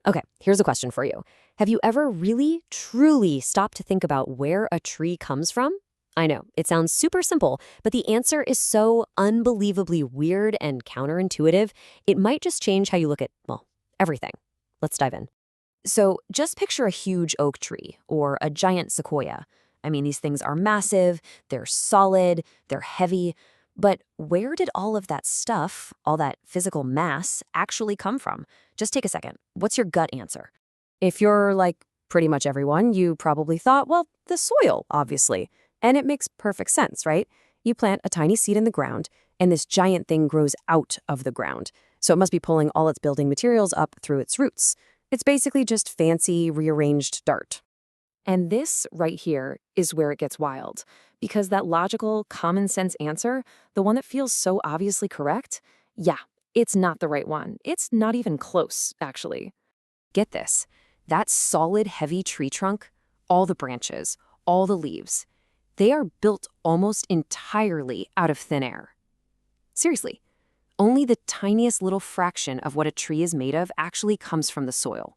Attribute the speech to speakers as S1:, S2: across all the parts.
S1: Okay, here's a question for you. Have you ever really, truly stopped to think about where a tree comes from? I know, it sounds super simple, but the answer is so unbelievably weird and counterintuitive, it might just change how you look at, well, everything. Let's dive in. So just picture a huge oak tree or a giant sequoia. I mean, these things are massive, they're solid, they're heavy. But where did all of that stuff, all that physical mass, actually come from? Just take a second. What's your gut answer? If you're like pretty much everyone, you probably thought, well, the soil, obviously. And it makes perfect sense, right? You plant a tiny seed in the ground, and this giant thing grows out of the ground. So it must be pulling all its building materials up through its roots. It's basically just fancy, rearranged dirt. And this right here is where it gets wild, because that logical, common sense answer, the one that feels so obviously correct, yeah, it's not the right one. It's not even close, actually. Get this. That solid, heavy tree trunk, all the branches, all the leaves, they are built almost entirely out of thin air. Seriously, only the tiniest little fraction of what a tree is made of actually comes from the soil.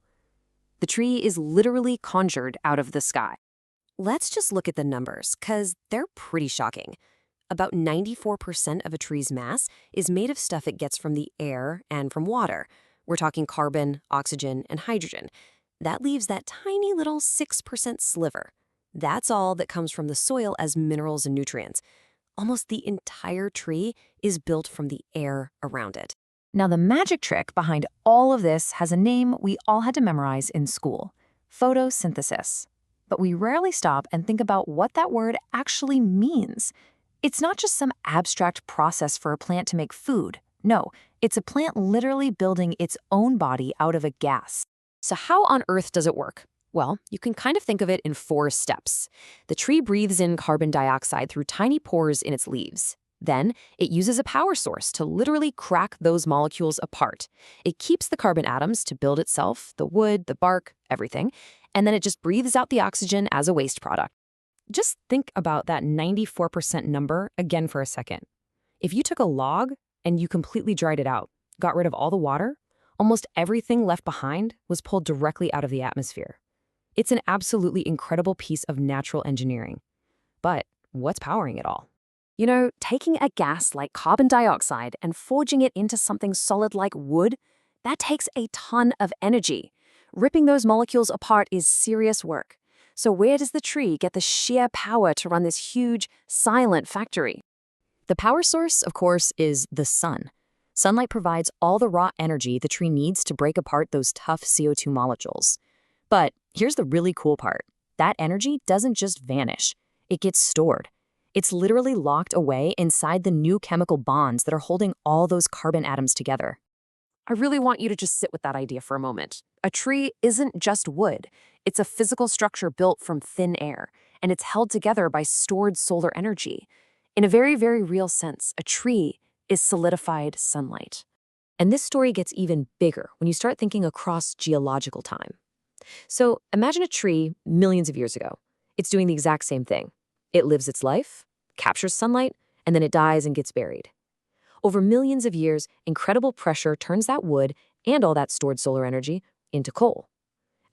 S1: The tree is literally conjured out of the sky. Let's just look at the numbers, because they're pretty shocking. About 94% of a tree's mass is made of stuff it gets from the air and from water. We're talking carbon, oxygen, and hydrogen. That leaves that tiny little 6% sliver. That's all that comes from the soil as minerals and nutrients. Almost the entire tree is built from the air around it. Now, the magic trick behind all of this has a name we all had to memorize in school: photosynthesis. But we rarely stop and think about what that word actually means. It's not just some abstract process for a plant to make food. No, it's a plant literally building its own body out of a gas. So how on earth does it work? Well, you can kind of think of it in 4 steps. The tree breathes in carbon dioxide through tiny pores in its leaves. Then, it uses a power source to literally crack those molecules apart. It keeps the carbon atoms to build itself, the wood, the bark, everything, and then it just breathes out the oxygen as a waste product. Just think about that 94% number again for a second. If you took a log and you completely dried it out, got rid of all the water, almost everything left behind was pulled directly out of the atmosphere. It's an absolutely incredible piece of natural engineering. But what's powering it all? You know, taking a gas like carbon dioxide and forging it into something solid like wood, that takes a ton of energy. Ripping those molecules apart is serious work. So where does the tree get the sheer power to run this huge, silent factory? The power source, of course, is the sun. Sunlight provides all the raw energy the tree needs to break apart those tough CO2 molecules. But here's the really cool part. That energy doesn't just vanish. It gets stored. It's literally locked away inside the new chemical bonds that are holding all those carbon atoms together. I really want you to just sit with that idea for a moment. A tree isn't just wood. It's a physical structure built from thin air, and it's held together by stored solar energy. In a very, very real sense, a tree is solidified sunlight. And this story gets even bigger when you start thinking across geological time. So imagine a tree millions of years ago. It's doing the exact same thing. It lives its life, captures sunlight, and then it dies and gets buried. Over millions of years, incredible pressure turns that wood and all that stored solar energy into coal.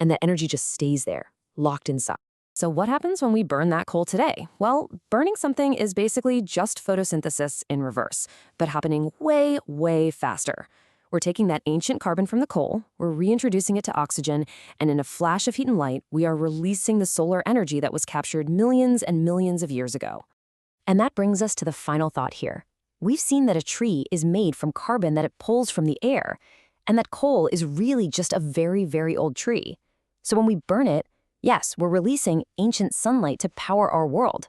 S1: And that energy just stays there, locked inside. So what happens when we burn that coal today? Well, burning something is basically just photosynthesis in reverse, but happening way, way faster. We're taking that ancient carbon from the coal, we're reintroducing it to oxygen, and in a flash of heat and light, we are releasing the solar energy that was captured millions and millions of years ago. And that brings us to the final thought here. We've seen that a tree is made from carbon that it pulls from the air, and that coal is really just a very, very old tree. So when we burn it, yes, we're releasing ancient sunlight to power our world.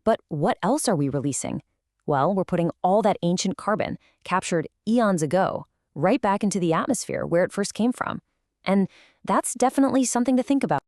S1: But what else are we releasing? Well, we're putting all that ancient carbon, captured eons ago, right back into the atmosphere where it first came from. And that's definitely something to think about.